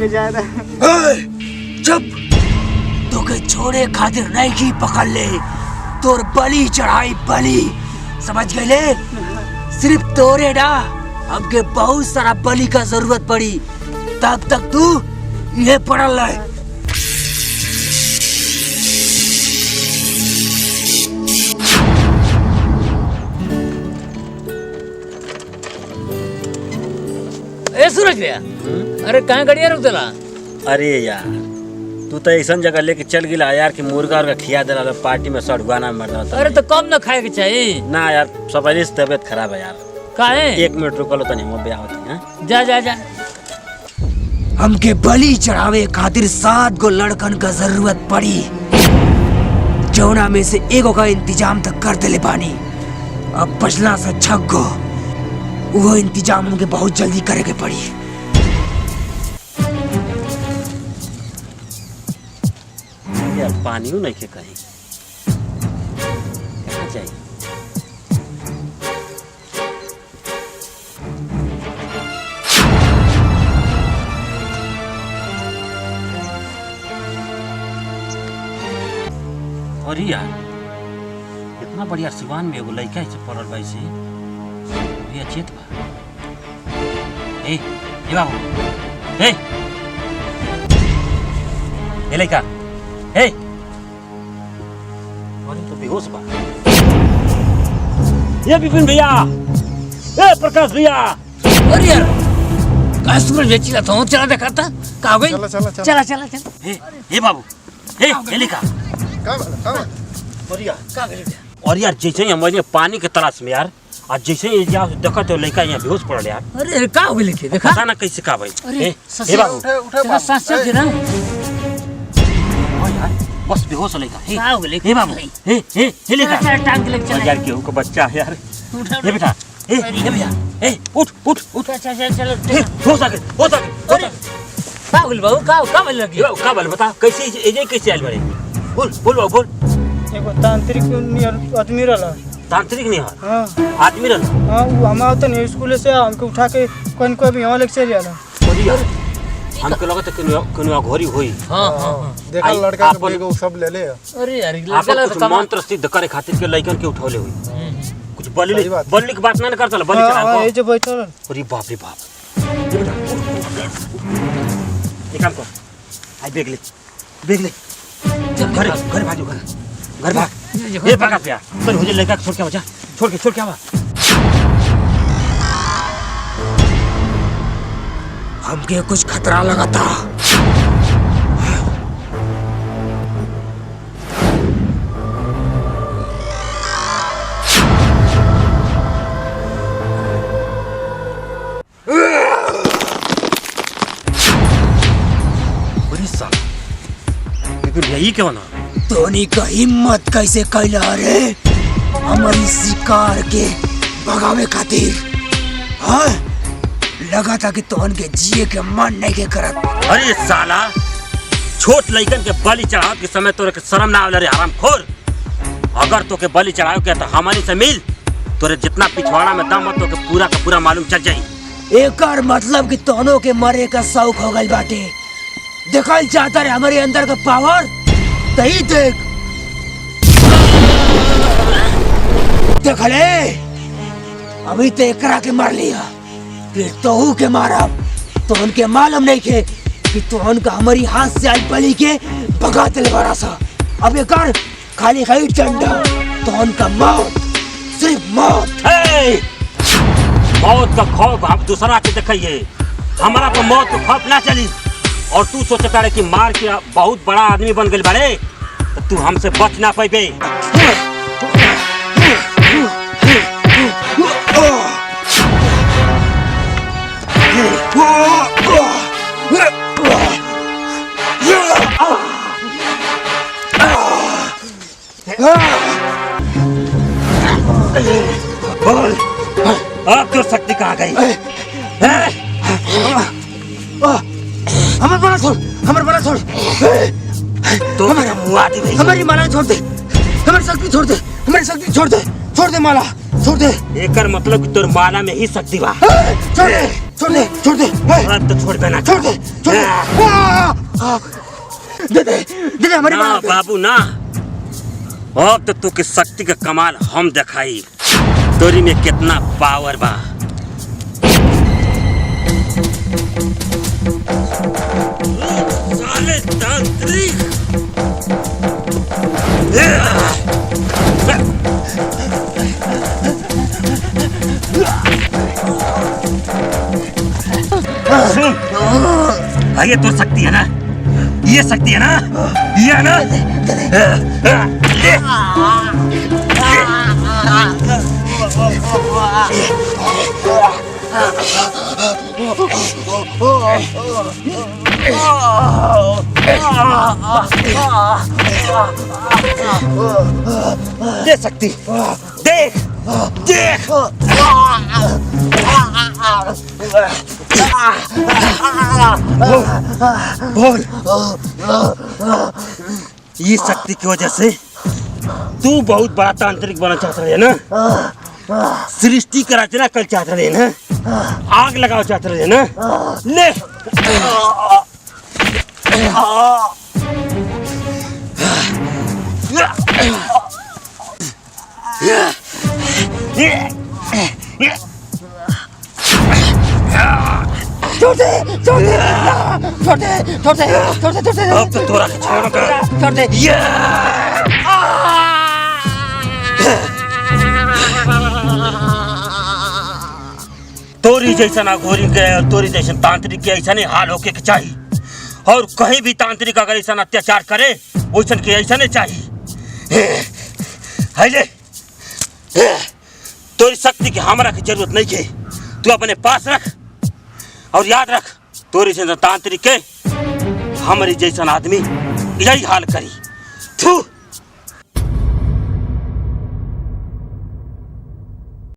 हमके ज्यादा चुप। तो के छोड़े खातिर नहीं की पकड़ ले, तोर बलि चढ़ाई बलि, समझ गए ले? सिर्फ तोरे ना, हमके बहुत सारा बलि का जरूरत पड़ी, तब तक तू ये पड़ल है। ए सूरज भैया, अरे कहाँ गड़िया रुक दला? अरे यार तू तो ऐसा जगह लेके चल गिला यार कि मुर्गा और खिया दिला पार्टी में सड़ुआना मर रहा। अरे तो कम ना खाए के चाहिए ना यार, सबरी से तबियत खराब है यार। काहे? 1 मिनट रुको लो तनी वो ब्याह होता है। जा जा जा। हमके बलि चढ़ावे खातिर 7 गो लड़कन का जरूरत पड़ी, जौना में से एगो का इंतजाम तक कर देले बानी। अब बचला से 6 गो, वो इंतजाम हमके बहुत जल्दी करे के पड़ी। यार पानियों नहीं के कहीं कहाँ जाए? और यार इतना बढ़िया सिवान में एगो लड़का ऐसे पड़ल बा ऐसे ये चेत बा। ए बाबू, ए लड़का, ए तो बेहोश बा। ये विपिन भैया, ए प्रकाश भैया। अरे यार का सूरज बेची ला तो चला देखा था का हो गई? चला चला चला। ए बाबू, ए लड़का और यार जैसे ही हमारे पानी के तलाश में यार, आज जैसे ही देखा तो लड़का यहाँ बेहोश पड़ल यार। अरे का हो गई लेके देखा? पता ना कैसे का भाई। ए बाबू चला सांस चल ना। बस बेहोश हो लड़का। का हो गई? ए बाबू, ए लड़का चल टांग ले चल यार, केहू का बच्चा है यार। ए बेटा, ए भैया, ए उठ उठ उठ। चल चल हो सके अरे का हो गई बाबू? का बोल लगी? का बोल बता, कैसे एजे कैसे आइल बड़े? बोल बोल बाबू बोल। एगो तांत्रिक नियर आदमी रहला। तांत्रिक नहीं है? हां आदमी रहला। हां वो हम आवत नहीं स्कूल से, हमको उठा के कोन को भी यहाँ लेके चल जाला। हमको लगा था कनुआ घोरी होई। हां हां देखा लड़का के बेगो सब ले ले। अरे यार आप कुछ मंत्र सिद्ध करे खातिर के लइकन के उठौले हुई। कुछ बलि की बात ना करतल, बलि चढ़ाओ। हां ए जे बैठल। अरे बाप रे बाप। एक काम कर, आई बेग ले घर भागो, घर भाग। ये भागा पिया पर हो जे लड़का छोड़ के आवा, जा छोड़ के आवा। हमके कुछ खतरा लगा था। यही क्या बना? तोनी का हिम्मत कैसे कैला रे हमारी शिकार के भगावे खातिर? हाँ लगा था कि तोहन के जिए के मन नहीं के करत। अरे साला, छोट लइकन के बलि चढ़ाव के समय तोरे के शर्म ना आवले रे हरामखोर। अगर तो के बलि चढ़ाव के तो हमारी से मिल, तोरे जितना पिछवाड़ा में दम तो के पूरा का पूरा मालूम चल जाई। एकर मतलब कि तोहनों के मरे का शौक हो गई बाटे। देखल चाहता रे हमारे अंदर का पावर? तही देख ले, अभी तो एकरा के मार लिया, फिर तोहू के मारब। तो उनके मालूम नहीं थे कि तोहन का हमारी हाथ से आई बलि के भगा दिल बड़ा सा। अब एकर खाली खाई डंडा, तोहन का मौत, सिर्फ मौत। मौत का खौफ हम दूसरा के देखिए, हमारा तो मौत का खौफ ना चली। और तू सोचता है कि मार के बहुत बड़ा आदमी बन गए बड़े, तो तू हमसे बच ना पाइबे। बोल, अब तो शक्ति कहाँ गई? हमारे माला छोड़, हमारे माला छोड़। तो मेरा मुँह आती भाई। हमारी माला छोड़ दे, हमारी शक्ति छोड़ दे, हमारी शक्ति छोड़ दे, छोड़ दे माला, छोड़ दे। एकर मतलब कि तोर माला में ही शक्ति बा। छोड़ दे। छोड़ दे अब तो छोड़ देना, छोड़ दे दे हमारी ना बात दे। बाबू ना। अब तो तू की शक्ति का कमाल हम दिखाई, तोरी में कितना पावर बा। साले तांत्रिक ये तो शक्ति है ना, ये शक्ति है ना, ये है ना। ये शक्ति देख देख। बोल ये शक्ति की वजह से तू बहुत बड़ा तांत्रिक बनना चाहता है ना, सृष्टि का रचना कर चाहता है ना, आग लगाओ चाहता है ना। ले छोड़ दे अब तो तोरा के छोड़ूंगा। छोड़ दे। तोरी जैसा ना घोरी के और तोरी जैसा तांत्रिक के ऐसा नहीं हाल होके के चाहिए, और कहीं भी तांत्रिक अगर ऐसा अत्याचार करे वैसा के ऐसा नहीं चाहिए। है ले तोरी शक्ति की हमरा की जरूरत नहीं है, तू अपने पास रख और याद रख तोरी जैसा तांत्रिक के हमारी जैसा आदमी यही हाल करी। थू